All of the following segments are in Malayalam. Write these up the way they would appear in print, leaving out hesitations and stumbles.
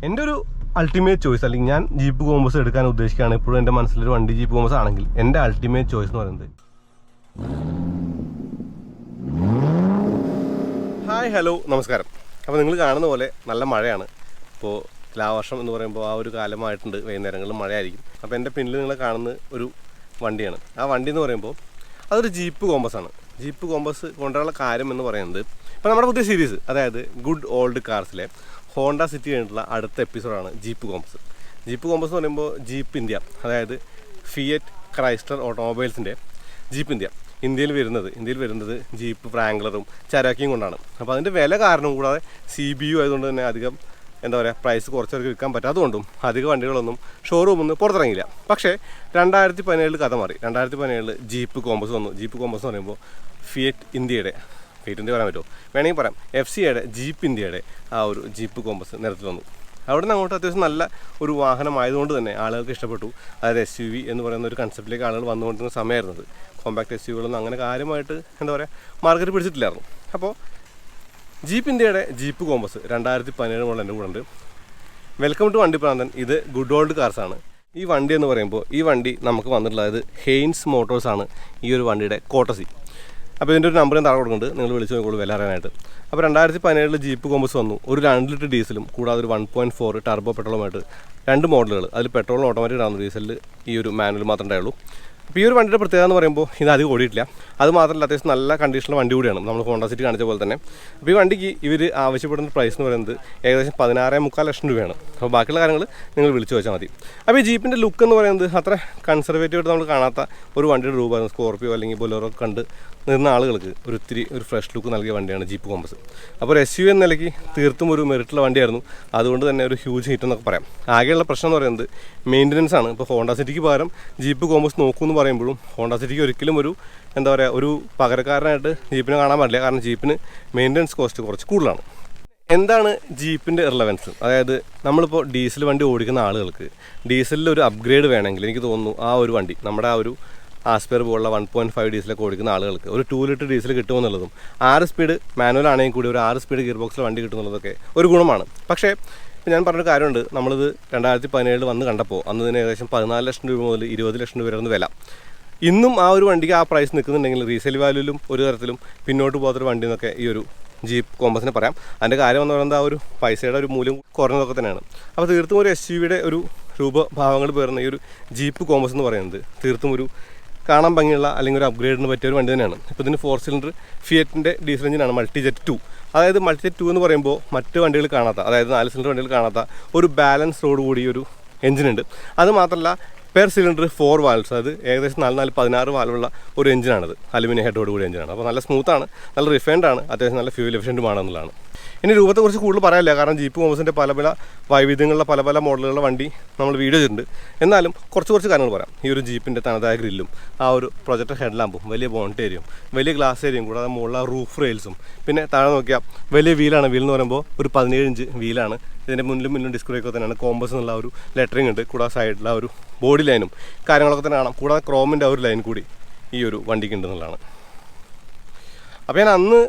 എൻ്റെ ഒരു അൾട്ടിമേറ്റ് ചോയ്സ് അല്ലെങ്കിൽ ഞാൻ ജീപ്പ് കോമ്പസ് എടുക്കാൻ ഉദ്ദേശിക്കുകയാണ് ഇപ്പോഴും എൻ്റെ മനസ്സിലൊരു വണ്ടി ജീപ്പ് കോമ്പസ് ആണെങ്കിൽ എൻ്റെ അൾട്ടിമേറ്റ് ചോയ്സ് എന്ന് പറയുന്നത് ഹായ് ഹലോ നമസ്കാരം. അപ്പോൾ നിങ്ങൾ കാണുന്ന പോലെ നല്ല മഴയാണ്. ഇപ്പോൾ തുലാവർഷം എന്ന് പറയുമ്പോൾ ആ ഒരു കാലമായിട്ടുണ്ട്, വൈകുന്നേരങ്ങളിൽ മഴയായിരിക്കും. അപ്പോൾ എൻ്റെ പിന്നിൽ നിങ്ങൾ കാണുന്ന ഒരു വണ്ടിയാണ്. ആ വണ്ടി എന്ന് പറയുമ്പോൾ അതൊരു ജീപ്പ് കോമ്പസ് ആണ്. ജീപ്പ് കോമ്പസ് കൊണ്ടുള്ള കാര്യം എന്ന് പറയുന്നത് ഇപ്പോൾ നമ്മുടെ പുതിയ സീരീസ്, അതായത് ഗുഡ് ഓൾഡ് കാർസിലെ ഹോണ്ട സിറ്റി കഴിഞ്ഞിട്ടുള്ള അടുത്ത എപ്പിസോഡാണ് ജീപ്പ് കോമ്പസ്. ജീപ്പ് കോമ്പസ് എന്ന് പറയുമ്പോൾ ജീപ്പ് ഇന്ത്യ, അതായത് ഫിയറ്റ് ക്രൈസ്ലർ ഓട്ടോമൊബൈൽസിൻ്റെ ജീപ്പ് ഇന്ത്യയിൽ വരുന്നത് ജീപ്പ് ഫ്രാങ്ക്ലറും ചരാക്കിയും കൊണ്ടാണ്. അപ്പോൾ അതിൻ്റെ വില കാരണം കൂടാതെ CBU ആയതുകൊണ്ട് തന്നെ അധികം പ്രൈസ് കുറച്ചവർക്ക് വിൽക്കാൻ പറ്റാത്തതുകൊണ്ടും അധിക വണ്ടികളൊന്നും ഷോറൂമിൽ നിന്ന് പുറത്തിറങ്ങില്ല. പക്ഷേ 2017 കഥ മാറി. 2017 ജീപ്പ് കോമ്പസ് വന്നു. ജീപ്പ് കോമ്പസ് എന്ന് പറയുമ്പോൾ ഫിയറ്റ് ഇന്ത്യ പറയാൻ പറ്റുമോ, വേണമെങ്കിൽ പറയാം, FCAയുടെ ജീപ്പ് ഇന്ത്യയുടെ ആ ഒരു ജീപ്പ് കോമ്പസ് നിരത്തിൽ വന്നു. അവിടെ നിന്ന് അങ്ങോട്ട് അത്യാവശ്യം നല്ല ഒരു വാഹനമായതുകൊണ്ട് തന്നെ ആളുകൾക്ക് ഇഷ്ടപ്പെട്ടു. അതായത് SUV എന്ന് പറയുന്ന ഒരു കൺസെപ്റ്റിലേക്ക് ആളുകൾ വന്നുകൊണ്ടിരുന്ന സമയമായിരുന്നത്. കോമ്പാക്ട് SUVകളൊന്നും അങ്ങനെ കാര്യമായിട്ട് മാർക്കറ്റ് പിടിച്ചിട്ടില്ലായിരുന്നു. അപ്പോൾ ജീപ്പ് ഇന്ത്യയുടെ ജീപ്പ് കോമ്പസ് 2017 മുതൽ എൻ്റെ കൂടെ ഉണ്ട്. Welcome to Vandipranthan. ഇത് ഗുഡ് ഓൾഡ് കാർസാണ്. ഈ വണ്ടി എന്ന് പറയുമ്പോൾ ഈ വണ്ടി നമുക്ക് വന്നിട്ടുള്ളത് ഹെയിൻസ് മോട്ടോഴ്സാണ് ഈ ഒരു വണ്ടിയുടെ കോട്ടസി. അപ്പോൾ ഇതിൻ്റെ ഒരു നമ്പർ ഞാൻ താഴെ കൊടുക്കുന്നുണ്ട്, നിങ്ങൾ വിളിച്ച് നോക്കോളൂ വില അറിയാനായിട്ട്. അപ്പോൾ 2017 ജീപ്പ് കോമ്പസ് വന്നു. ഒരു 2 ലിറ്റർ ഡീസലും കൂടാതെ ഒരു 1.4 ടർബോ പെട്രോളുമായിട്ട് 2 മോഡലുകൾ. അതിൽ പെട്രോളും ഓട്ടോമാറ്റിക് ആവുന്ന, ഡീസലിൽ ഈ ഒരു മാനുവൽ മാത്രമേ ഉണ്ടായുള്ളൂ. അപ്പോൾ ഈ ഒരു വണ്ടിയുടെ പ്രത്യേകത എന്ന് പറയുമ്പോൾ ഇത് അധികം ഓടിയിട്ടില്ല. അത് മാത്രമല്ല അത്യാവശ്യം നല്ല കണ്ടീഷനുള്ള വണ്ടി കൂടിയാണ്, നമ്മൾ ഹോണ്ട സിറ്റി കാണിച്ച പോലെ തന്നെ. അപ്പോൾ ഈ വണ്ടിക്ക് ഇവർ ആവശ്യപ്പെടുന്ന പ്രൈസ് എന്ന് പറയുന്നത് ഏകദേശം 16.25 ലക്ഷം രൂപയാണ്. അപ്പോൾ ബാക്കിയുള്ള കാര്യങ്ങൾ നിങ്ങൾ വിളിച്ചു വെച്ചാൽ മതി. അപ്പോൾ ഈ ജീപ്പിൻ്റെ ലുക്ക് എന്ന് പറയുന്നത് അത്ര കൺസർവേറ്റീവായിട്ട് നമ്മൾ കാണാത്ത ഒരു വണ്ടിയുടെ രൂപമാണ്. സ്കോർപ്പിയോ അല്ലെങ്കിൽ ബൊലേറോ കണ്ട് നിന്ന ആളുകൾക്ക് ഒരു ഫ്രഷ് ലുക്ക് നൽകിയ വണ്ടിയാണ് ജീപ്പ് കോമ്പസ്. അപ്പോൾ ഒരു SUV എന്ന നിലയ്ക്ക് തീർത്തും ഒരു മെറിറ്റുള്ള വണ്ടിയായിരുന്നു. അതുകൊണ്ട് തന്നെ ഒരു ഹ്യൂജ് ഹിറ്റ് എന്നൊക്കെ പറയാം. ആകെയുള്ള പ്രശ്നം എന്ന് പറയുന്നത് മെയിൻ്റനൻസ് ആണ്. ഇപ്പോൾ ഹോണ്ട സിറ്റിക്ക് പകരം ജീപ്പ് കോമ്പസ് നോക്കുമെന്ന് പറയുമ്പോഴും ഹോണ്ട സിറ്റിക്ക് ഒരിക്കലും ഒരു പകരക്കാരനായിട്ട് ജീപ്പിനെ കാണാൻ പാടില്ല. കാരണം ജീപ്പിന് മെയിൻ്റനൻസ് കോസ്റ്റ് കുറച്ച് കൂടുതലാണ്. എന്താണ് ജീപ്പിൻ്റെ റിലവൻസ്? അതായത് നമ്മളിപ്പോൾ ഡീസൽ വണ്ടി ഓടിക്കുന്ന ആളുകൾക്ക് ഡീസലിൽ ഒരു അപ്ഗ്രേഡ് വേണമെങ്കിൽ എനിക്ക് തോന്നുന്നു ആ ഒരു വണ്ടി നമ്മുടെ ആ ഒരു ആസ്പെയർ പോലുള്ള 1.5 ഡീസലൊക്കെ ഓടിക്കുന്ന ആളുകൾക്ക് ഒരു 2 ലിറ്റർ ഡീസൽ കിട്ടുമെന്നുള്ളതും 6 സ്പീഡ് മാനുവൽ ആണെങ്കിൽ കൂടി ഒരു 6 സ്പീഡ് ഗിയർ ബോക്സിൽ വണ്ടി കിട്ടുമെന്നുള്ളതൊക്കെ ഒരു ഗുണമാണ്. പക്ഷേ ഞാൻ പറഞ്ഞൊരു കാര്യമുണ്ട്, നമ്മളിത് 2017 വന്ന് കണ്ടപ്പോൾ അന്ന് ഇതിന് ഏകദേശം 14 ലക്ഷം രൂപ മുതൽ 20 ലക്ഷം രൂപ വരെയാണ് വില. ഇന്നും ആ ഒരു വണ്ടിക്ക് ആ പ്രൈസ് നിൽക്കുന്നുണ്ടെങ്കിൽ റീസെയിൽ വാല്യൂലും ഒരു തരത്തിലും പിന്നോട്ട് പോകാത്തൊരു വണ്ടി എന്നൊക്കെ ഈ ഒരു ജീപ്പ് കോമ്പസിന് പറയാം. അതിൻ്റെ കാര്യം എന്ന് പറയുന്നത് ആ ഒരു പൈസയുടെ ഒരു മൂല്യം കുറഞ്ഞതൊക്കെ തന്നെയാണ്. അപ്പോൾ തീർത്തും ഒരു SUVയുടെ ഒരു രൂപഭാവങ്ങൾ പേർന്ന ഈ ഒരു ജീപ്പ് കോമ്പസ് എന്ന് പറയുന്നത് തീർത്തും ഒരു കാണാൻ ഭംഗിയുള്ള അല്ലെങ്കിൽ ഒരു അപ്ഗ്രേഡിന് പറ്റിയ ഒരു വണ്ടി തന്നെയാണ്. ഇപ്പോൾ ഇതിന് 4 സിലിണ്ടർ ഫിയറ്റിൻ്റെ ഡീസൽ എഞ്ചിനാണ്, മൾട്ടിജെറ്റ് 2. അതായത് മൾട്ടിജെറ്റ് 2 എന്ന് പറയുമ്പോൾ മറ്റ് വണ്ടികൾ കാണാത്ത, അതായത് 4 സിലിണ്ടർ വണ്ടികൾ കാണാത്ത ഒരു ബാലൻസ് റോഡ് കൂടി ഒരു എഞ്ചിനുണ്ട്. അത് മാത്രമല്ല പെർ സിലിണ്ടർ 4 വാൽവ്സ്, അത് ഏകദേശം 16 വാൽവുള്ള ഒരു എഞ്ചിനാണത്. അലുമിനിയം ഹെഡോട് കൂടി എഞ്ചിനാണ്. അപ്പോൾ നല്ല സ്മൂത്താണ്, നല്ല റിഫൈൻഡ് ആണ്, അത്യാവശ്യം നല്ല ഫ്യൂൽ എഫിഷ്യൻറ്റുമാണെന്നുള്ളതാണ്. ഇനി രൂപത്തെക്കുറിച്ച് കൂടുതൽ പറയാനില്ല, കാരണം ജീപ്പ് കോമ്പസിൻ്റെ പല വൈവിധ്യങ്ങളുള്ള പല മോഡലുകളുടെ വണ്ടി നമ്മൾ വീഡിയോ ചെയ്തിട്ടുണ്ട്. എന്നാലും കുറച്ച് കാര്യങ്ങൾ പറയാം. ഈ ഒരു ജീപ്പിൻ്റെ തനതായ ഗ്രില്ലും ആ ഒരു പ്രൊജക്ടർ ഹെഡ് ലാമ്പും വലിയ ബോണ്ട് ഏരിയയും വലിയ ഗ്ലാസ് ഏരിയയും കൂടാതെ മുകളിൽ റൂഫ് റെയിൽസും പിന്നെ താഴെ നോക്കിയാൽ വലിയ വീലാണ്. വീൽ എന്ന് പറയുമ്പോൾ ഒരു 17 ഇഞ്ച് വീലാണ്. ഇതിൻ്റെ മുന്നിലും ഡിസ്ക് ബ്രേക്കൊക്കെ തന്നെയാണ്. കോമ്പസ് എന്നുള്ള ഒരു ലെറ്ററിങ് ഉണ്ട്. കൂടാതെ സൈഡിൽ ആ ഒരു ബോഡി ലൈനും കാര്യങ്ങളൊക്കെ തന്നെ കാണാം. കൂടാതെ ക്രോമിൻ്റെ ആ ഒരു ലൈൻ കൂടി ഈ ഒരു വണ്ടിക്ക് ഉണ്ടെന്നുള്ളതാണ്. അപ്പോൾ ഞാൻ അന്ന്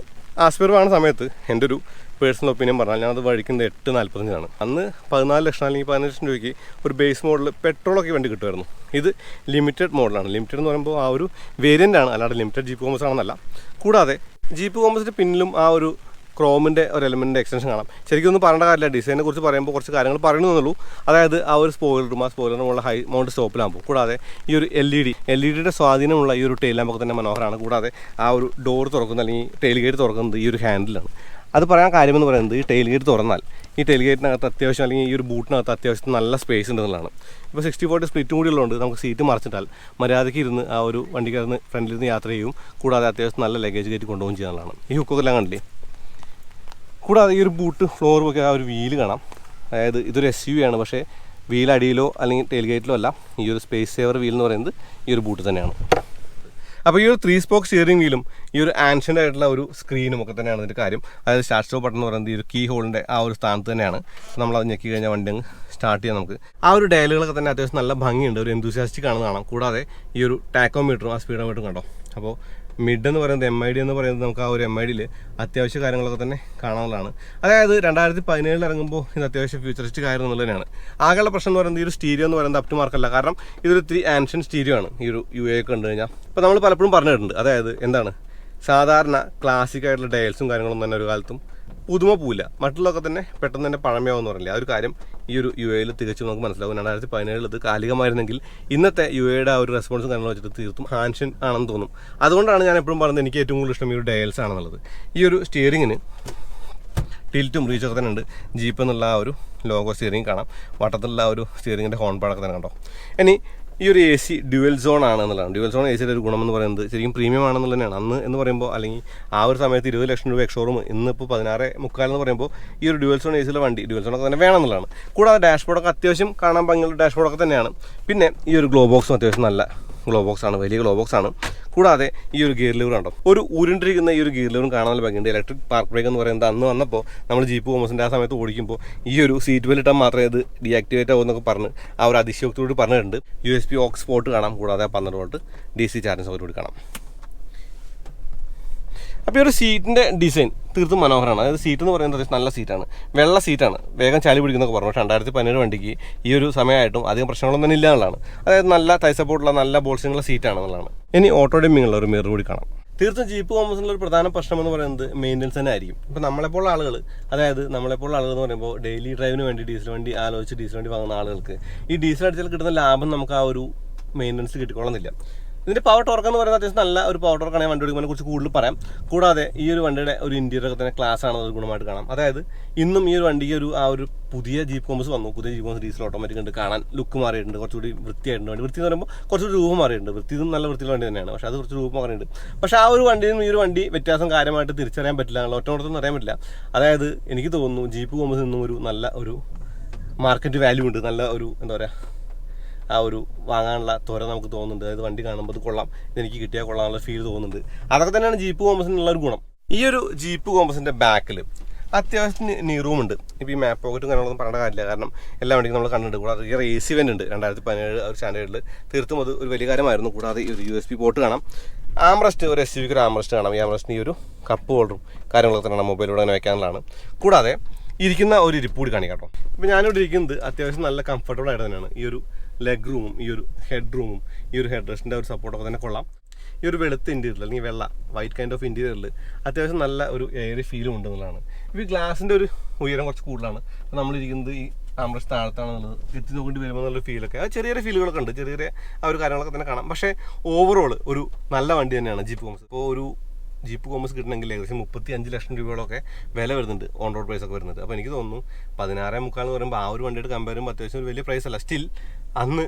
ആസ്പെയർ വാങ്ങുന്ന സമയത്ത് എൻ്റെ ഒരു പേഴ്സണൽ ഒപ്പീനിയൻ പറഞ്ഞാൽ ഞാനത് വഴിക്കുന്നത് 8.45 അന്ന് 14 ലക്ഷം അല്ലെങ്കിൽ 15 ലക്ഷം രൂപയ്ക്ക് ഒരു ബേസ് മോഡൽ പെട്രോളൊക്കെ വണ്ടി കിട്ടുമായിരുന്നു. ഇത് ലിമിറ്റഡ് മോഡലാണ്. ലിമിറ്റഡ് എന്ന് പറയുമ്പോൾ ആ ഒരു വേരിയൻ്റ് ആണ്, അല്ലാതെ ലിമിറ്റഡ് ജീപ്പ് കോമ്പസ് ആണെന്നല്ല. കൂടാതെ ജീപ്പ് കോമ്പസിൻ്റെ പിന്നിലും ആ ഒരു ക്രോമിൻ്റെ ഒരു എലമെൻറ്റിൻ്റെ എക്സ്റ്റൻഷൻ കാണാം. ശരിക്കും ഒന്നും പറയേണ്ട കാര്യമില്ല. ഡിസൈനെ കുറിച്ച് പറയുമ്പോൾ കുറച്ച് കാര്യങ്ങൾ പറയുന്നുള്ളൂ. അതായത് ആ ഒരു സ്പോയിലറും ആ സ്പോയിലറിനുള്ള ഹൈ മൗണ്ട് സ്റ്റോപ്പ് ലാമ്പും കൂടാതെ ഈ ഒരു LED സ്വാധീനമുള്ള ഈ ഒരു ടെയിൽ ലാമ്പൊക്കെ തന്നെ മനോഹരമാണ്. കൂടാതെ ആ ഒരു ഡോർ തുറക്കുന്നത് അല്ലെങ്കിൽ ടെയിൽ ഗേറ്റ് തുറക്കുന്നത് ഈ ഒരു ഹാൻഡിലാണ്. അത് പറയാൻ കാര്യമെന്ന് പറയുന്നത് ഈ ടെയിൽ ഗേറ്റ് തുറന്നാൽ ഈ ടെയിൽ ഗേറ്റിനകത്ത് അത്യാവശ്യം അല്ലെങ്കിൽ ഈ ഒരു ബൂട്ടിനകത്ത് അത്യാവശ്യം നല്ല സ്പേസ് ഉണ്ടെന്നുള്ളതാണ്. ഇപ്പോൾ 60/40 സ്പ്ലിറ്റും കൂടി ഉള്ളതുകൊണ്ട് നമുക്ക് സീറ്റ് മറിച്ചിട്ടാൽ മര്യാദയ്ക്ക് ഇരുന്ന് ആ ഒരു വണ്ടിക്കകത്ത് ഫ്രണ്ടിലിരുന്ന് യാത്ര ചെയ്യും. കൂടാതെ അത്യാവശ്യം നല്ല ലഗേജ് കയറ്റി കൊണ്ടുപോകും ചെയ്യാനുള്ളതാണ്. ഈ ഹുക്കൊക്കെ എല്ലാം കണ്ടില്ലേ. കൂടാതെ ഈ ഒരു ബൂട്ട് ഫ്ലോറും ഒക്കെ ആ ഒരു വീല് കാണാം. അതായത് ഇതൊരു SUV ആണ്, പക്ഷേ വീൽ അടിയിലോ അല്ലെങ്കിൽ ടെയിൽ ഗേറ്റിലോ അല്ല. ഈ ഒരു സ്പേസ് സേവർ വീൽ എന്ന് പറയുന്നത് ഈ ഒരു ബൂട്ട് തന്നെയാണ്. അപ്പോൾ ഈ ഒരു 3 സ്പോക്ക് സ്റ്റിയറിംഗ് വീലും ഈ ഒരു ആൻഷ്യൻ്റ് ആയിട്ടുള്ള ഒരു സ്ക്രീനും ഒക്കെ തന്നെയാണ് ഇതിൻ്റെ കാര്യം. അതായത് സ്റ്റാർട്ട് സ്റ്റോപ്പ് ബട്ടൺ എന്ന് പറയുന്നത് ഈ ഒരു കീ ഹോളിൻ്റെ ആ ഒരു സ്ഥാനത്ത് തന്നെയാണ്. നമ്മളത് ഞെക്കി കഴിഞ്ഞാൽ വണ്ടി അങ്ങ് സ്റ്റാർട്ട് ചെയ്യാം. നമുക്ക് ആ ഒരു ഡയലുകളൊക്കെ തന്നെ അത്യാവശ്യം നല്ല ഭംഗിയുണ്ട്, ഒരു എന്തൂസിയാസ്റ്റിക് ആണെന്ന് കാണാം. കൂടാതെ ഈ ഒരു ടാക്കോമീറ്ററും ആ സ്പീഡോമീറ്ററും കണ്ടോ. അപ്പോൾ മിഡ് എന്ന് പറയുന്നത് MID എന്ന് പറയുന്നത് നമുക്ക് ആ ഒരു MIDയിൽ അത്യാവശ്യ കാര്യങ്ങളൊക്കെ തന്നെ കാണാനുള്ളതാണ്. അതായത് 2017 ഇറങ്ങുമ്പോൾ ഇത് അത്യാവശ്യം ഫ്യൂച്ചറിസ്റ്റ് കാര്യം എന്നുള്ളതിനാണ്. ആകെയുള്ള പ്രശ്നം എന്ന് പറയുന്നത് ഈ ഒരു സ്റ്റീരിയോ എന്ന് പറയുന്നത് അപ് ടു മാർക്കല്ല. കാരണം ഇതൊരു 3 ആൻഷ്യൻ സ്റ്റീരിയോ ആണ് ഈ ഒരു UA ഒക്കെ കണ്ടു കഴിഞ്ഞാൽ. അപ്പോൾ നമ്മൾ പലപ്പോഴും പറഞ്ഞിട്ടുണ്ട്, അതായത് എന്താണ് സാധാരണ ക്ലാസിക് ആയിട്ടുള്ള ഡയൽസും കാര്യങ്ങളൊന്നും തന്നെ ഒരു കാലത്തും പുതുമ പോവില്ല, മറ്റുള്ളതൊക്കെ തന്നെ പെട്ടെന്ന് തന്നെ പഴമയാവെന്ന് പറയില്ല. ആ ഒരു കാര്യം ഈ ഒരു UAയിൽ തികച്ചും നമുക്ക് മനസ്സിലാവും. 2017 ഇത് കാലികമായിരുന്നെങ്കിൽ ഇന്നത്തെ UAയുടെ ആ ഒരു റെസ്പോൺസും കാര്യങ്ങളും വെച്ചിട്ട് തീർത്തും ഹാൻഷൻ ആണെന്ന് തോന്നും. അതുകൊണ്ടാണ് ഞാൻ എപ്പോഴും പറയുന്നത് എനിക്ക് ഏറ്റവും കൂടുതൽ ഇഷ്ടം ഈ ഒരു ഡയൽസ് ആണെന്നുള്ളത്. ഈ ഒരു സ്റ്റിയറിങ്ങിന് ടിൽറ്റും റീച്ചൊക്കെ തന്നെ ഉണ്ട്. ജീപ്പ് എന്നുള്ള ആ ഒരു ലോഗോ സ്റ്റിയറിംഗ് കാണാം. വട്ടത്തിലുള്ള ആ ഒരു സ്റ്റിയറിങ്ങിൻ്റെ ഹോൺ പാടൊക്കെ തന്നെ കണ്ടോ. ഇനി ഈ ഒരു AC ഡ്യുവൽ സോൺ ആണെന്നുള്ളതാണ്. ഡ്യുവൽ സോൺ ACയുടെ ഒരു ഗുണമെന്ന് പറയുന്നത് ശരിക്കും പ്രീമിയം ആണെന്നുള്ളത് തന്നെയാണ്. അന്ന് എന്ന് പറയുമ്പോൾ അല്ലെങ്കിൽ ആ ഒരു സമയത്ത് 20 ലക്ഷം രൂപ എക്സ്ഷോറൂം, ഇന്നിപ്പോൾ 16.25 എന്ന് പറയുമ്പോൾ ഈ ഒരു ഡ്യുവൽ സോൺ ACയിലെ വണ്ടി ഡ്യുവൽ സോണൊക്കെ തന്നെ വേണമെന്നുള്ളതാണ്. കൂടാതെ ഡാഷ്ബോർഡൊക്കെ അത്യാവശ്യം കാണാൻ ഭംഗിയുള്ള ഡാഷ്ബോർഡൊക്കെ തന്നെയാണ്. പിന്നെ ഈ ഒരു ഗ്ലോ ബോക്സും അത്യാവശ്യം നല്ല ഗ്ലോ ബോക്സ് ആണ്, വലിയ ഗ്ലോ ബോക്സ് ആണ്. കൂടാതെ ഈ ഒരു ഗിയർ ലിവർ ഉണ്ടോ, ഒരു ഉരുണ്ടിരിക്കുന്ന ഈ ഒരു ഗിയർ ലിവറും കാണാൻ നല്ല ഭംഗിയുണ്ട്. ഇലക്ട്രിക് പാർക്ക് ബ്രേക്ക് എന്ന് പറയുന്നത് അന്ന് വന്നപ്പോൾ നമ്മൾ ജീപ്പ് കോമേഴ്സിൻ്റെ ആ സമയത്ത് ഓടിക്കുമ്പോൾ ഈ ഒരു സീറ്റ് ബെൽറ്റ് ഇട്ടാൽ മാത്രമേ അത് ഡീആക്ടിവേറ്റ് ആവുമെന്നൊക്കെ പറഞ്ഞ് ആ ഒരു അതിശയോക്തിയോട് പറഞ്ഞിട്ടുണ്ട്. USB ഓക്സ് പോർട്ട് കാണാം. കൂടാതെ 12 വോൾട്ട് DC ചാർജിങ് സൗകര്യം കൂടി കാണാം. അപ്പോൾ ഈ ഒരു സീറ്റിൻ്റെ ഡിസൈൻ തീർത്തും മനോഹരമാണ്. അതായത് സീറ്റ് എന്ന് പറയുന്നത് നല്ല സീറ്റാണ്, വെള്ള സീറ്റാണ്, വേഗം ചളി പിടിക്കുന്നൊക്കെ പറഞ്ഞു. പക്ഷേ 2017 വണ്ടിക്ക് ഈ ഒരു സമയമായിട്ടും അധികം പ്രശ്നങ്ങളൊന്നും തന്നെ ഇല്ല എന്നുള്ളതാണ്. അതായത് നല്ല തൈ സപ്പോർട്ടുള്ള നല്ല ബോൾസിനുള്ള സീറ്റാണെന്നുള്ളതാണ്. ഇനി ഓട്ടോ ഡിമ്മിംഗ് ഉള്ള ഒരു മിറർ കൂടി കാണാം. തീർത്തും ജീപ്പ് കോമേഴ്സിനുള്ള ഒരു പ്രധാന പ്രശ്നം എന്ന് പറയുന്നത് മെയിൻ്റനൻസ് തന്നെ ആയിരിക്കും. ഇപ്പോൾ നമ്മളെപ്പോലുള്ള ആളുകൾ, അതായത് നമ്മളെപ്പോലുള്ള ആളുകൾ എന്ന് പറയുമ്പോൾ ഡെയിലി ഡ്രൈവിന് വേണ്ടി ഡീസൽ വണ്ടി ആലോചിച്ച് ഡീസൽ വണ്ടി വാങ്ങുന്ന ആളുകൾക്ക് ഈ ഡീസൽ അടിച്ചാൽ കിട്ടുന്ന ലാഭം നമുക്ക് ആ ഒരു മെയിൻ്റനൻസ് കിട്ടിക്കൊള്ളുന്നില്ല. ഇതിൻ്റെ പവർ ടോർക്ക് എന്ന് പറയുന്നത് അത്യാവശ്യം നല്ല ഒരു പവർ ടോർക്കാണ്. വണ്ടി ഓടിക്കുമ്പോൾ കുറിച്ച് കൂടുതൽ പറയാം. കൂടാതെ ഈ ഒരു വണ്ടിയുടെ ഒരു ഇൻറ്റീരിയർ തന്നെ ക്ലാസ് ആണ്, ഒരു ഗുണമായിട്ട് കാണാം. അതായത് ഇന്നും ഈ ഒരു വണ്ടിക്ക് ആ ഒരു പുതിയ ജീപ്പ് കോമേഴ്സ് വന്നു. പുതിയ ജീപ്പ് കോമേഴ്സ് ഡീസൽ ഓട്ടോമാറ്റിക് ഉണ്ട്, കാണാൻ ലുക്ക് മാറിയിട്ടുണ്ട്, കുറച്ചുകൂടി വൃത്തിയായിട്ടുണ്ട്. വണ്ടി വൃത്തി എന്ന് പറയുമ്പോൾ കുറച്ചുകൂടി രൂപം മാറിയിട്ടുണ്ട്. വൃത്തിയും നല്ല വൃത്തിയുള്ള വണ്ടി തന്നെയാണ്, പക്ഷേ അത് കുറച്ച് രൂപം മാറിയിട്ടുണ്ട്. പക്ഷേ ആ ഒരു വണ്ടിയും ഈ ഒരു വണ്ടി വ്യത്യാസം കാര്യമായിട്ട് തിരിച്ചറിയാൻ പറ്റില്ല, ഒറ്റോടത്തൊന്നും അറിയാൻ പറ്റില്ല. അതായത് എനിക്ക് തോന്നുന്നു ജീപ്പ് കോമേഴ്സിൽ നിന്നും ഒരു നല്ല ഒരു മാർക്കറ്റ് വാല്യൂ ഉണ്ട്, നല്ല ഒരു എന്താ പറയുക ആ ഒരു വാങ്ങാനുള്ള ത്വര നമുക്ക് തോന്നുന്നുണ്ട്. അതായത് വണ്ടി കാണുമ്പോൾ അത് കൊള്ളാം, ഇതെനിക്ക് കിട്ടിയാൽ കൊള്ളാനുള്ള ഫീൽ തോന്നുന്നുണ്ട്. അതൊക്കെ തന്നെയാണ് ജീപ്പ് കോമേഴ്സിനുള്ള ഒരു ഗുണം. ഈ ഒരു ജീപ്പ് കോമേഴ്സിൻ്റെ ബാക്കിൽ അത്യാവശ്യത്തിന് നീ റൂമുണ്ട്. ഇപ്പോൾ ഈ മാപ്പ് പോക്കറ്റും കാര്യങ്ങളൊന്നും പറയേണ്ട കാര്യമില്ല, കാരണം എല്ലാ വണ്ടിക്കും നമ്മൾ കണ്ടിട്ടുണ്ട്. കൂടാതെ ഈ AC വെൻ്റ് ഉണ്ട് 2017 ഒരു സ്റ്റാൻഡേർഡിൽ, തീർത്തും അത് ഒരു വലിയ കാര്യമായിരുന്നു. കൂടാതെ ഈ ഒരു USB പോർട്ട് കാണാം. ആംറസ്റ്റ്, ഒരു SUVക്ക് ഒരു ആംറസ്റ്റ് കാണാം. ഈ ആംറസ്റ്റിന് ഈ ഒരു കപ്പ് ഹോൾഡറും കാര്യങ്ങളൊക്കെ തന്നെ മൊബൈലിലൂടെ അങ്ങനെ വയ്ക്കാനുള്ളതാണ്. കൂടാതെ ഇരിക്കുന്ന ഒരു ഇരിപ്പ് കൂടി കാണിക്കാം കേട്ടോ. ഇപ്പോൾ ഞാനിവിടെ ഇരിക്കുന്നത് അത്യാവശ്യം നല്ല കംഫർട്ടബിൾ ആയിട്ട് തന്നെയാണ്. ഈ ഒരു ലെഗ് റൂമും ഈ ഒരു ഹെഡ് റൂമും ഈ ഒരു ഹെഡ് റെസ്റ്റിൻ്റെ ഒരു സപ്പോർട്ടൊക്കെ തന്നെ കൊള്ളാം. ഈ ഒരു വെളുത്ത ഇൻറ്റീരിയറിൽ അല്ലെങ്കിൽ വെള്ള വൈറ്റ് കൈൻഡ് ഓഫ് ഇൻറ്റീരിയറിൽ അത്യാവശ്യം നല്ല ഒരു എയറി ഫീലും ഉണ്ടെന്നുള്ളതാണ്. ഇപ്പോൾ ഈ ഗ്ലാസിൻ്റെ ഒരു ഉയരം കുറച്ച് കൂടുതലാണ്. അപ്പോൾ നമ്മളിരിക്കുന്നത് ഈ ആംബ്രസ്റ്റ് താഴത്താണെന്നുള്ളത് എത്തി നോക്കേണ്ടി വരുമ്പോൾ നല്ലൊരു ഫീലൊക്കെ, അത് ചെറിയ ചെറിയ ഫീലുകളൊക്കെ ഉണ്ട്, ചെറിയ ചെറിയ ആ ഒരു കാര്യങ്ങളൊക്കെ തന്നെ കാണാം. പക്ഷേ ഓവറോൾ ഒരു നല്ല വണ്ടി തന്നെയാണ് ജീപ്പ് കോമേഴ്സ്. ഇപ്പോൾ ഒരു ജീപ്പ് കോമേഴ്സ് കിട്ടണമെങ്കിൽ ഏകദേശം 35 ലക്ഷം രൂപയോളൊക്കെ വില വരുന്നുണ്ട്, ഓൺ റോഡ് പ്രൈസ് ഒക്കെ വരുന്നുണ്ട്. അപ്പോൾ എനിക്ക് തോന്നുന്നു 16.25 എന്ന് പറയുമ്പോൾ ആ ഒരു വണ്ടിയായിട്ട് കമ്പയർ ചെയ്യുമ്പോൾ അത്യാവശ്യം ഒരു വലിയ പ്രൈസ് അല്ല. സ്റ്റിൽ അന്ന്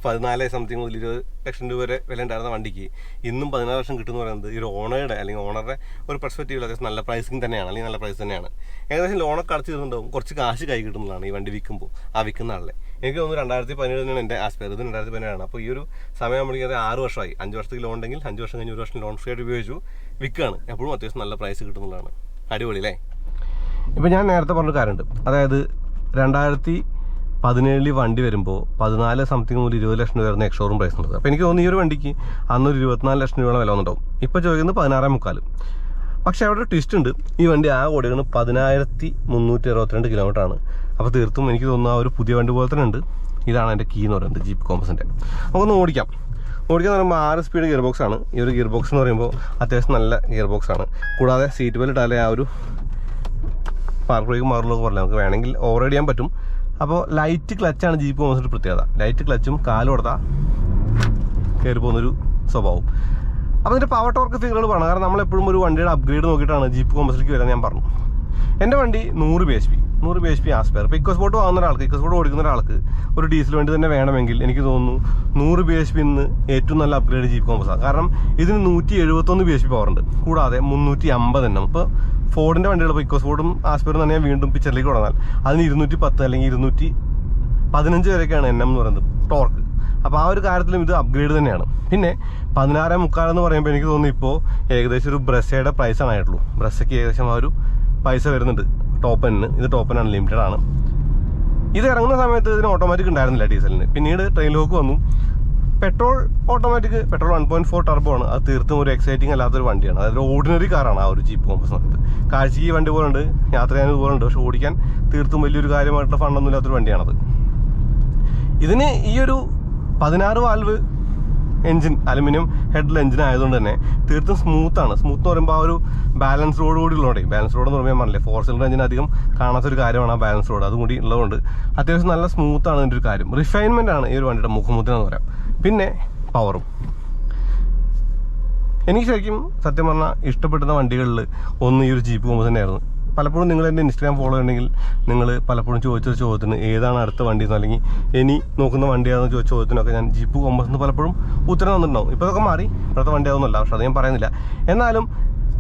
14 സംതിങ് മുതൽ 20 ലക്ഷം രൂപ വരെ വില ഉണ്ടായിരുന്ന വണ്ടിക്ക് ഇന്നും 16 ലക്ഷം കിട്ടുമെന്ന് പറയുന്നത് ഈ ഒരു ഓണറുടെ അല്ലെങ്കിൽ ഓണറുടെ ഒരു പെർസ്പെക്റ്റീവിൽ അത്യാവശ്യം നല്ല പ്രൈസിങ് തന്നെയാണ്, അല്ലെങ്കിൽ നല്ല പ്രൈസ് തന്നെയാണ്. ഏകദേശം ലോണൊക്കെ അടച്ചു തരുന്നുണ്ടാവും, കുറച്ച് കാശ് കൈ കിട്ടുന്നതാണ് ഈ വണ്ടി വിൽക്കുമ്പോൾ ആ വിൽക്കുന്ന ആളെ. എനിക്ക് തോന്നുന്നു 2017 തന്നെയാണ് എൻ്റെ ആസ്പെയർ, ഇത് 2017 അപ്പോൾ ഈ ഒരു സമയം നമ്മൾക്ക് 6 വർഷമായി. 5 വർഷത്തേക്ക് ലോൺ ഉണ്ടെങ്കിൽ 5 വർഷം കഴിഞ്ഞ് 1 വർഷം ലോൺ ഫ്രീ ആയിട്ട് ഉപയോഗിച്ചു വിൽക്കുകയാണ്. എപ്പോഴും അത്യാവശ്യം നല്ല പ്രൈസ് കിട്ടുന്നതാണ്. അടിപൊളി അല്ലേ? ഇപ്പോൾ ഞാൻ നേരത്തെ പറഞ്ഞ കാര്യമുണ്ട്, അതായത് 2017 വണ്ടി വരുമ്പോൾ 14 സംതിങ് മുതൽ 20 ലക്ഷം രൂപ വരുന്ന എക്സ്ഷോറൂം പ്രൈസ് ഉണ്ട്. അപ്പോൾ എനിക്ക് തോന്നുന്നു ഈ ഒരു വണ്ടിക്ക് അന്നൊരു 24 ലക്ഷം രൂപ വില വന്നിട്ടുണ്ടാവും. ഇപ്പോൾ ചോദിക്കുന്നത് 16.25. പക്ഷേ അവിടെ ഒരു ട്വിസ്റ്റ് ഉണ്ട്. ഈ വണ്ടി ആ ഓടിക്കുന്നത് 10,362 കിലോമീറ്റർ ആണ്. അപ്പോൾ തീർത്തും എനിക്ക് തോന്നുന്നു ആ ഒരു പുതിയ വണ്ടി പോലെ തന്നെ ഉണ്ട്. ഇതാണ് എൻ്റെ കീ എന്ന് പറയുന്നത് ജീപ്പ് കോമേഴ്സിൻ്റെ. നമുക്കൊന്ന് ഓടിക്കാൻ പറയുമ്പോൾ 6 സ്പീഡ് ഗിയർ ബോക്സ് ആണ്. ഈ ഒരു ഗിയർ ബോക്സ് എന്ന് പറയുമ്പോൾ അത്യാവശ്യം നല്ല ഗിയർ ബോക്സ് ആണ്. കൂടാതെ സീറ്റ് ബെൽറ്റ് ഇട്ടാലേ ആ ഒരു പാർക്ക് ബ്രേക്ക് മാറുള്ളൂ പറഞ്ഞാൽ നമുക്ക് വേണമെങ്കിൽ ഓവർ റൈഡ് ചെയ്യാൻ പറ്റും. അപ്പോൾ ലൈറ്റ് ക്ലച്ചാണ് ജീപ്പ് കോമേഴ്സിൻ്റെ പ്രത്യേകത. ലൈറ്റ് ക്ലച്ചും കാല് കൊടുത്താൽ കയറി പോകുന്നൊരു സ്വഭാവം. അപ്പോൾ അതിൻ്റെ പവർ ടോർക്ക് ഫിഗറുകൾ പറയണം, കാരണം നമ്മളെപ്പോഴും ഒരു വണ്ടിയുടെ അപ്ഗ്രേഡ് നോക്കിയിട്ടാണ് ജീപ്പ് കോമേഴ്സിലേക്ക് വരാൻ ഞാൻ പറഞ്ഞു. എൻ്റെ വണ്ടി 100 bhp ആസ്പെയർ. ഇപ്പോൾ ഇക്കോസ്പോർട്ട് വാങ്ങുന്ന ഒരാൾക്ക്, ഇക്കോസ്പോർട്ട് ഓടിക്കുന്ന ഒരാൾക്ക് ഒരു ഡീസൽ വണ്ടി തന്നെ വേണമെങ്കിൽ എനിക്ക് തോന്നുന്നു 100 bhp ഇന്ന് ഏറ്റവും നല്ല അപ്ഗ്രേഡ് ജീപ്പ് കോമേഴ്സാണ്. കാരണം ഇതിന് 171 bhp പവർ ഉണ്ട്. കൂടാതെ 350 എണ്ണം. ഇപ്പോൾ ഫോർഡിൻ്റെ വണ്ടികൾ, ഇപ്പോൾ ഇക്കോസ്പോർട്ടും ആസ്പെയറും തന്നെ വീണ്ടും പിക്ചറിലേക്ക് തുടങ്ങാൻ അതിന് 210 അല്ലെങ്കിൽ 215 വരെയൊക്കെയാണ് എണ്ണം എന്ന് പറയുന്നത് ടോർക്ക്. അപ്പോൾ ആ ഒരു കാര്യത്തിലും ഇത് അപ്ഗ്രേഡ് തന്നെയാണ്. പിന്നെ 16.25 എന്ന് പറയുമ്പോൾ എനിക്ക് തോന്നുന്നു ഇപ്പോൾ ഏകദേശം ഒരു ബ്രസയുടെ പ്രൈസാണ് ആയിട്ടുള്ളൂ. ബ്രസയ്ക്ക് ഏകദേശം ആ ഒരു പൈസ വരുന്നുണ്ട് ടോപ്പ് എണ്ണിന്. ഇത് ടോപ്പ് എൻ അൺലിമിറ്റഡ് ആണ്. ഇത് ഇറങ്ങുന്ന സമയത്ത് ഇതിന് ഓട്ടോമാറ്റിക് ഉണ്ടായിരുന്നില്ല ഡീസലിന്. പിന്നീട് ട്രെയിൻ ലോക്ക് വന്നു. പെട്രോൾ 1.4 ടർബോ ആണ്. അത് തീർത്തും ഒരു എക്സൈറ്റിംഗ് അല്ലാത്തൊരു വണ്ടിയാണ്. അതായത് ഓർഡിനറി കാറാണ് ആ ഒരു ജീപ്പ് കോമ്പസ് എന്നത്. കാഴ്ചയ്ക്ക് ഈ വണ്ടി പോലെ ഉണ്ട്, യാത്ര ചെയ്യാൻ ഇതുപോലെ ഉണ്ട്, പക്ഷെ ഓടിക്കാൻ തീർത്തും വലിയൊരു കാര്യമായിട്ടുള്ള ഫണ്ടൊന്നും ഇല്ലാത്തൊരു വണ്ടിയാണത്. ഇതിന് ഈ ഒരു 16 വാൽവ് എഞ്ചിൻ, അലുമിനിയം ഹെഡിൽ എഞ്ചിൻ ആയതുകൊണ്ട് തന്നെ തീർത്തും സ്മൂത്താണ്. സ്മൂത്ത് എന്ന് പറയുമ്പോൾ ആ ഒരു ബാലൻസ് റോഡ് കൂടി ഉള്ളതുകൊണ്ട്, ബാലൻസ് റോഡ് എന്ന് പറയുമ്പോൾ പറഞ്ഞില്ലേ 4 സിലിണ്ടർ എഞ്ചിൻ അധികം കാണാത്തൊരു കാര്യമാണ് ആ ബാലൻസ് റോഡ്. അതും കൂടി ഉള്ളതുകൊണ്ട് അത്യാവശ്യം നല്ല സ്മൂത്താണ് ഇതിൻ്റെ ഒരു കാര്യം. റിഫൈൻമെൻ്റ് ആണ് ഈ ഒരു വണ്ടിയുടെ മുഖമുദ്ര എന്ന് പറയാം. പിന്നെ പവറും. എനിക്ക് ശരിക്കും സത്യം പറഞ്ഞാൽ ഇഷ്ടപ്പെടുന്ന വണ്ടികളിൽ ഒന്ന് ഈ ഒരു ജീപ്പ് കോമ്പസ് തന്നെയായിരുന്നു. പലപ്പോഴും നിങ്ങൾ എൻ്റെ ഇൻസ്റ്റാഗ്രാം ഫോളോ ചെയ്യണമെങ്കിൽ നിങ്ങൾ പലപ്പോഴും ചോദിച്ചൊരു ചോദ്യത്തിന് ഏതാണ് അടുത്ത വണ്ടി എന്ന്, അല്ലെങ്കിൽ ഇനി നോക്കുന്ന വണ്ടിയാണെന്ന് ചോദിച്ച ചോദ്യത്തിനൊക്കെ ഞാൻ ജീപ്പ് കോമ്പസ് എന്ന് പലപ്പോഴും ഉത്തരം തന്നിട്ടുണ്ടാവും. ഇപ്പോൾ അതൊക്കെ മാറി, ഇപ്പോഴത്തെ വണ്ടി അതൊന്നുമല്ല, പക്ഷെ അത് ഞാൻ പറയുന്നില്ല. എന്നാലും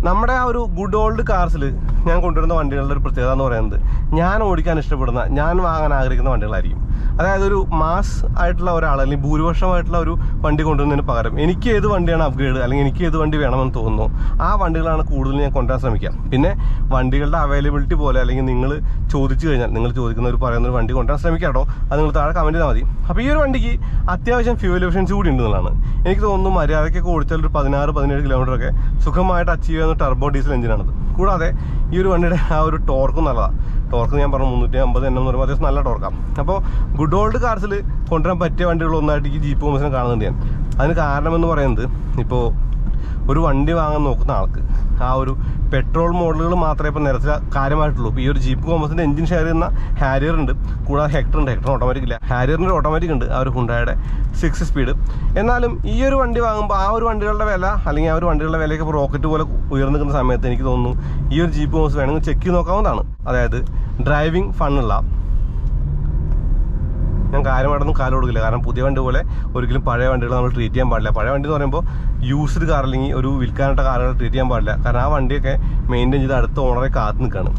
നമ്മുടെ ആ ഒരു ഗുഡ് ഓൾഡ് കാർസിൽ ഞാൻ കൊണ്ടുവരുന്ന വണ്ടികളുടെ ഒരു പ്രത്യേകത എന്ന് പറയുന്നത് ഞാൻ ഓടിക്കാൻ ഇഷ്ടപ്പെടുന്ന, ഞാൻ വാങ്ങാൻ ആഗ്രഹിക്കുന്ന വണ്ടികളായിരിക്കും. അതായത് ഒരു മാസ് ആയിട്ടുള്ള ഒരാൾ അല്ലെങ്കിൽ ഭൂരിപക്ഷമായിട്ടുള്ള ഒരു വണ്ടി കൊണ്ടുവരുന്നതിന് പകരം എനിക്ക് ഏത് വണ്ടിയാണ് അപ്ഗ്രേഡ്, അല്ലെങ്കിൽ എനിക്ക് ഏത് വണ്ടി വേണമെന്ന് തോന്നുന്നു ആ വണ്ടികളാണ് കൂടുതൽ ഞാൻ കൊണ്ടുവരാൻ ശ്രമിക്കുക. പിന്നെ വണ്ടികളുടെ അവൈലബിലിറ്റി പോലെ, അല്ലെങ്കിൽ നിങ്ങൾ ചോദിച്ചു കഴിഞ്ഞാൽ, നിങ്ങൾ ചോദിക്കുന്നവർ പറയുന്ന ഒരു വണ്ടി കൊണ്ടുവരാൻ ശ്രമിക്കാം കേട്ടോ. അത് നിങ്ങൾ താഴെ കമൻറ്റ് ചെയ്താൽ മതി. അപ്പോൾ ഈ ഒരു വണ്ടിക്ക് അത്യാവശ്യം ഫ്യൂവൽ എഫിഷ്യൻസി കൂടി ഉണ്ടെന്നുള്ളതാണ്. എനിക്ക് തോന്നുന്നു മര്യാദയ്ക്കൊക്കെ ഓടിച്ചാൽ ഒരു 16-17 കിലോമീറ്ററൊക്കെ സുഖമായിട്ട് അച്ചീവ് ചെയ്യുന്ന ടർബോ ഡീസൽ എഞ്ചിനാണത്. കൂടാതെ ഈ ഒരു വണ്ടിയുടെ ആ ഒരു ടോർക്കും നല്ലതാണ്. ടോർക്ക് ഞാൻ പറഞ്ഞു 350 എന്ന് പറയുമ്പോൾ അത്യാവശ്യം നല്ല ടോർക്കാം. അപ്പോൾ ഗുഡ് ഓൾഡ് കാർസിൽ കൊണ്ടുവരാൻ പറ്റിയ വണ്ടികൾ ഒന്നായിട്ട് ഈ ജീപ്പ് കോമ്പസിനെ കാണുന്നുണ്ട് ഞാൻ. അതിന് കാരണമെന്ന് പറയുന്നത്, ഇപ്പോൾ ഒരു വണ്ടി വാങ്ങാൻ നോക്കുന്ന ആൾക്ക് ആ ഒരു പെട്രോൾ മോഡലുകൾ മാത്രമേ ഇപ്പോൾ നിരത്തില കാര്യമായിട്ടുള്ളൂ. ഇപ്പോൾ ഈ ഒരു ജീപ്പ് കോമ്പസിൻ്റെ എഞ്ചിൻ ഷെയർ ചെയ്യുന്ന ഹാരിയർ ഉണ്ട്, കൂടാതെ ഹെക്ടർ ഉണ്ട്. ഹെക്ടർ ഓട്ടോമാറ്റിക് ഇല്ല, ഹാരിയറിൻ്റെ ഓട്ടോമാറ്റിക് ഉണ്ട്, ആ ഒരു ഹുണ്ടായുടെ 6 സ്പീഡ്. എന്നാലും ഈ ഒരു വണ്ടി വാങ്ങുമ്പോൾ ആ ഒരു വണ്ടികളുടെ വില, അല്ലെങ്കിൽ ആ ഒരു വണ്ടികളുടെ വിലയൊക്കെ ഇപ്പോൾ റോക്കറ്റ് പോലെ ഉയർന്നു നിൽക്കുന്ന സമയത്ത് എനിക്ക് തോന്നുന്നു ഈ ഒരു ജീപ്പ് കോമ്പസ് വേണമെങ്കിൽ ചെക്ക് ചെയ്ത് നോക്കാവുന്നതാണ്. അതായത് ഡ്രൈവിംഗ് ഫണ്ണുള്ള, ഞാൻ കാര്യമായിട്ടൊന്നും കാലം കൊടുക്കില്ല, കാരണം പുതിയ വണ്ടി പോലെ ഒരിക്കലും പഴയ വണ്ടികൾ നമ്മൾ ട്രീറ്റ് ചെയ്യാൻ പാടില്ല. പഴയ വണ്ടി എന്ന് പറയുമ്പോൾ യൂസ്ഡ് കാർ അല്ലെങ്കിൽ ഒരു വിൽക്കാനായിട്ട് കാറുകൾ ട്രീറ്റ് ചെയ്യാൻ പാടില്ല, കാരണം ആ വണ്ടിയൊക്കെ മെയിൻറ്റെയിൻ ചെയ്ത് അടുത്ത ഓണറെ കാത്ത് നിൽക്കുകയാണ്.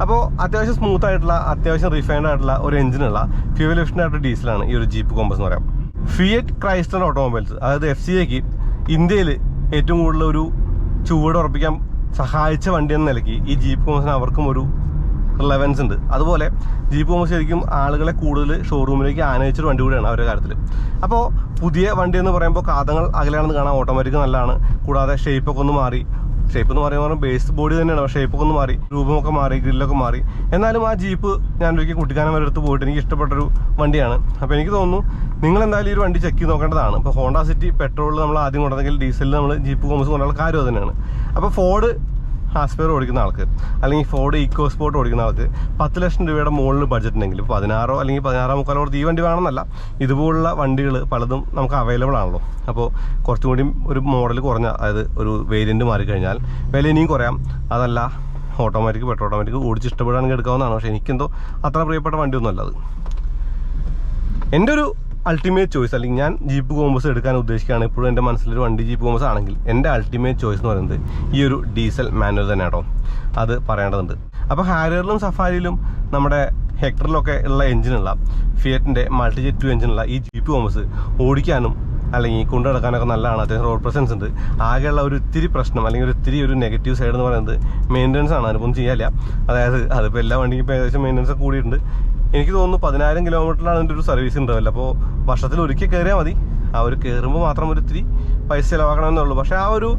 അപ്പോൾ അത്യാവശ്യം സ്മൂത്ത് ആയിട്ടുള്ള, അത്യാവശ്യം റിഫൈൻഡ് ആയിട്ടുള്ള ഒരു എഞ്ചിനുള്ള ഫ്യൂവൽ എഫിഷ്യൻ്റ് ആയിട്ടുള്ള ഡീസലാണ് ഈ ഒരു ജീപ്പ് കോമ്പസ് എന്ന് പറയാം. ഫിയറ്റ് ക്രൈസ്ലർ ഓട്ടോമൊബൈൽസ്, അതായത് FCAക്ക് ഇന്ത്യയിൽ ഏറ്റവും കൂടുതൽ ഒരു ചുവട് ഉറപ്പിക്കാൻ സഹായിച്ച വണ്ടി എന്ന നിലയ്ക്ക് ഈ ജീപ്പ് കോമ്പസിന് അവർക്കും ഒരു റിലവൻസ് ഉണ്ട്. അതുപോലെ ജീപ്പ് കോമ്പസ് ശരിക്കും ആളുകളെ കൂടുതൽ ഷോറൂമിലേക്ക് ആനയിച്ചൊരു വണ്ടി കൂടിയാണ് അവരുടെ കാര്യത്തിൽ. അപ്പോൾ പുതിയ വണ്ടി എന്ന് പറയുമ്പോൾ കാതങ്ങൾ അകലെയാണെന്ന് കാണാം, ഓട്ടോമാറ്റിക് നല്ലതാണ്. കൂടാതെ ഷേപ്പൊക്കെ ഒന്ന് മാറി, ഷേപ്പ് എന്ന് പറയുമ്പോൾ ബേസ് ബോഡി തന്നെയാണ്, പക്ഷേ ഷേപ്പൊക്കെ ഒന്ന് മാറി, രൂപമൊക്കെ മാറി, ഗ്രില്ലൊക്കെ മാറി. എന്നാലും ആ ജീപ്പ് ഞാൻ ഒരിക്കൽ കുട്ടിക്കാനം വരെ എടുത്ത് പോയിട്ട് എനിക്ക് ഇഷ്ടപ്പെട്ടൊരു വണ്ടിയാണ്. അപ്പോൾ എനിക്ക് തോന്നുന്നു നിങ്ങൾ എന്തായാലും ഈ ഒരു വണ്ടി ചെക്ക് ചെയ്ത് നോക്കേണ്ടതാണ്. ഇപ്പോൾ ഹോണ്ട സിറ്റി പെട്രോളിൽ നമ്മൾ ആദ്യം കൊണ്ടുവന്നെങ്കിൽ ഡീസലിൽ നമ്മൾ ജീപ്പ് കോമ്പസ് കൊണ്ടുള്ള കാര്യം തന്നെയാണ്. അപ്പോൾ ഫോർഡ് ആസ്പെയർ ഓടിക്കുന്ന ആൾക്ക്, അല്ലെങ്കിൽ ഫോർഡ് ഈക്കോ സ്പോർട്ട് ഓടിക്കുന്ന ആൾക്ക് 10 ലക്ഷം രൂപയുടെ മുകളിൽ ബഡ്ജറ്റ് ഉണ്ടെങ്കിൽ, 16 അല്ലെങ്കിൽ 16.25 ഈ വണ്ടി വേണമെന്നല്ല, ഇതുപോലുള്ള വണ്ടികൾ പലതും നമുക്ക് അവൈലബിൾ ആണല്ലോ. അപ്പോൾ കുറച്ചും കൂടി ഒരു മോഡൽ കുറഞ്ഞ, അതായത് ഒരു വേരിയൻറ്റ് മാറിക്കഴിഞ്ഞാൽ വില ഇനിയും കുറയാം. അതല്ല ഓട്ടോമാറ്റിക്, പെട്രോൾ ഓട്ടോമാറ്റിക് ഓടിച്ച് ഇഷ്ടപ്പെടുകയാണെങ്കിൽ എടുക്കാവുന്നതാണ്. പക്ഷേ എനിക്കെന്തോ അത്ര പ്രിയപ്പെട്ട വണ്ടിയൊന്നും അല്ലത്. എൻ്റെ ഒരു അൾട്ടിമേറ്റ് ചോയ്സ്, അല്ലെങ്കിൽ ഞാൻ ജീപ്പ് കോമ്പസ് എടുക്കാൻ ഉദ്ദേശിക്കുകയാണ്, ഇപ്പോഴും എൻ്റെ മനസ്സിലൊരു വണ്ടി ജീപ്പ് കോമ്പസ് ആണെങ്കിൽ എൻ്റെ അൾട്ടിമേറ്റ് ചോയ്സ് എന്ന് പറയുന്നത് ഈ ഒരു ഡീസൽ മാനുവൽ തന്നെ കേട്ടോ, അത് പറയേണ്ടതുണ്ട്. അപ്പോൾ ഹാരിയറിലും സഫാരിയിലും നമ്മുടെ ഹെക്ടറിലൊക്കെ ഉള്ള എഞ്ചിനുള്ള ഫിയറ്റിൻ്റെ മൾട്ടിജെറ്റ് 2 എഞ്ചിനുള്ള ഈ ജീപ്പ് കോമ്പസ് ഓടിക്കാനും അല്ലെങ്കിൽ കൊണ്ടു നടക്കാനൊക്കെ നല്ലതാണ്. അത്യാവശ്യം റോഡ് പ്രസൻസ് ഉണ്ട്. ആകെയുള്ള ഒരു ഇത്തിരി പ്രശ്നം, അല്ലെങ്കിൽ ഒരു നെഗറ്റീവ് സൈഡ് എന്ന് പറയുന്നത് മെയിൻ്റനൻസ് ആണ്. അതിനൊന്നും ചെയ്യാനില്ല. അതായത് അതിപ്പോൾ എല്ലാ വണ്ടിക്കും ഇപ്പോൾ ഏകദേശം മെയിൻ്റനൻസ് ഒക്കെ കൂടിയിട്ടുണ്ട്. എനിക്ക് തോന്നുന്നു 10,000 കിലോമീറ്ററിലാണ് ഇതിൻ്റെ ഒരു സർവീസ് ഉണ്ടാവില്ല. അപ്പോൾ വർഷത്തിൽ ഒരിക്കൽ കയറിയാൽ മതി. ആ ഒരു കയറുമ്പോൾ മാത്രം ഒരു ഇത്തിരി പൈസ ചിലവാക്കണമെന്നേ ഉള്ളൂ. പക്ഷേ ആ ഒരു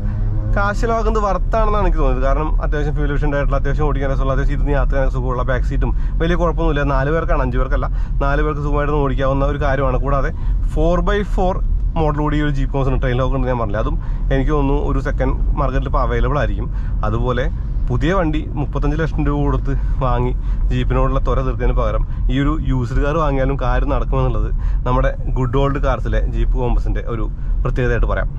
കാശ് ചിലവാക്കുന്നത് വർത്താണെന്നാണ് എനിക്ക് തോന്നുന്നത്. കാരണം അത്യാവശ്യം ഫ്യൂൽ എഫിഷ്യൻ്റ് ആയിട്ടുള്ള, അത്യാവശ്യം ഓടിക്കാൻ രസമുള്ള, അത്യാവശ്യം ഇരുന്ന് യാത്ര ചെയ്യാൻ സുഖമുള്ള, ബാക്ക് സീറ്റും വലിയ കുഴപ്പമൊന്നുമില്ല. 4 പേർക്കാണ്, 5 പേർക്കല്ല, 4 പേർക്ക് സുഖമായിട്ട് ഓടിക്കാവുന്ന ഒരു കാര്യമാണ്. കൂടാതെ 4x4 മോഡൽ കൂടി ഒരു ജീപ്പ് കോമ്പസിന് ട്രെയിൻ ലോക്ക് ഉണ്ട് ഞാൻ പറഞ്ഞില്ല. അതും എനിക്ക് തോന്നുന്നു ഒരു സെക്കൻഡ് മാർക്കറ്റിൽ ഇപ്പോൾ അവൈലബിൾ ആയിരിക്കും. അതുപോലെ പുതിയ വണ്ടി 35 ലക്ഷം രൂപ കൊടുത്ത് വാങ്ങി ജീപ്പിനോടുള്ള ത്വര തീർത്തതിന് പകരം ഈ ഒരു യൂസ്ഡ് കാർ വാങ്ങിയാലും കാര്യം നടക്കുമെന്നുള്ളത് നമ്മുടെ ഗുഡ് ഓൾഡ് കാർസിലെ ജീപ്പ് കോമ്പസിൻ്റെ ഒരു പ്രത്യേകതയായിട്ട് പറയാം.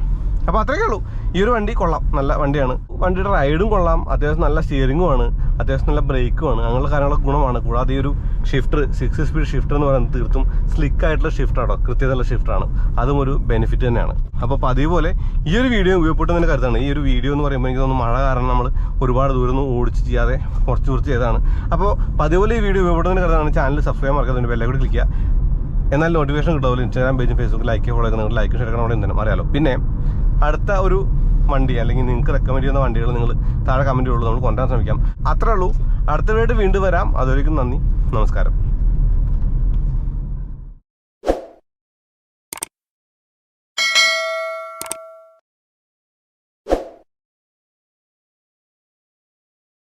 അപ്പോൾ അത്രയൊക്കെ ഉള്ളൂ. ഈ ഒരു വണ്ടി കൊള്ളാം, നല്ല വണ്ടിയാണ്. വണ്ടിയുടെ റൈഡും കൊള്ളാം, അത്യാവശ്യം നല്ല സ്റ്റിയറിംഗുമാണ്, അത്യാവശ്യം നല്ല ബ്രേക്കുമാണ്, അങ്ങനെയുള്ള കാര്യങ്ങളൊക്കെ ഗുണമാണ്. കൂടാതെ ഈ ഒരു ഷിഫ്റ്റർ 6 സ്പീഡ് ഷിഫ്റ്റർ എന്ന് പറയുന്നത് തീർത്തും സ്ലിക്കായിട്ടുള്ള ഷിഫ്റ്റാണോ, കൃത്യതയുള്ള ഷിഫ്റ്റാണ്. അതും ഒരു ബെനിഫിറ്റ് തന്നെയാണ്. അപ്പോൾ പതിവ് പോലെ ഈ ഒരു വീഡിയോ ഉപയോഗപ്പെട്ടെന്ന് കരുതാണ്. ഈ ഒരു വീഡിയോ എന്ന് പറയുമ്പോൾ എനിക്ക് തോന്നുന്നു മഴ കാരണം നമ്മൾ ഒരുപാട് ദൂരം ഓടിച്ച് ചെയ്യാതെ കുറച്ച് ചെയ്തതാണ്. അപ്പോൾ പതിപോലെ ഈ വീഡിയോ ഉപയോഗപ്പെട്ടെന്ന് കരുതാണ്. ചാനൽ സബ്സ്ക്രൈബ് മറക്കാതെ ബെല്ലും കൂടി ക്ലിക്ക് ചെയ്യുക. എന്നാൽ നോട്ടിഫിക്കേഷൻ കിട്ടുമല്ലോ. ഇൻസ്റ്റാഗ്രാം പേജും ഫേസ്ബുക്ക് ലൈക്ക് ഫോളോ ചെയ്യുന്ന ലൈക്ക് ഷെയർ ചെയ്യണം, അവിടെ എന്തെങ്കിലും അറിയാലോ. പിന്നെ അടുത്ത ഒരു വണ്ടി അല്ലെങ്കിൽ നിങ്ങൾക്ക് റെക്കമെൻഡ് ചെയ്യുന്ന വണ്ടികൾ നിങ്ങൾ താഴെ കമൻറ്റ് ചെയ്യുള്ളൂ, നമ്മൾ കൊണ്ടുവരാൻ ശ്രമിക്കാം. അത്രേ ഉള്ളൂ. അടുത്ത വീഡിയോ വീണ്ടും വരാം. അതുവരെയും നന്ദി, നമസ്കാരം.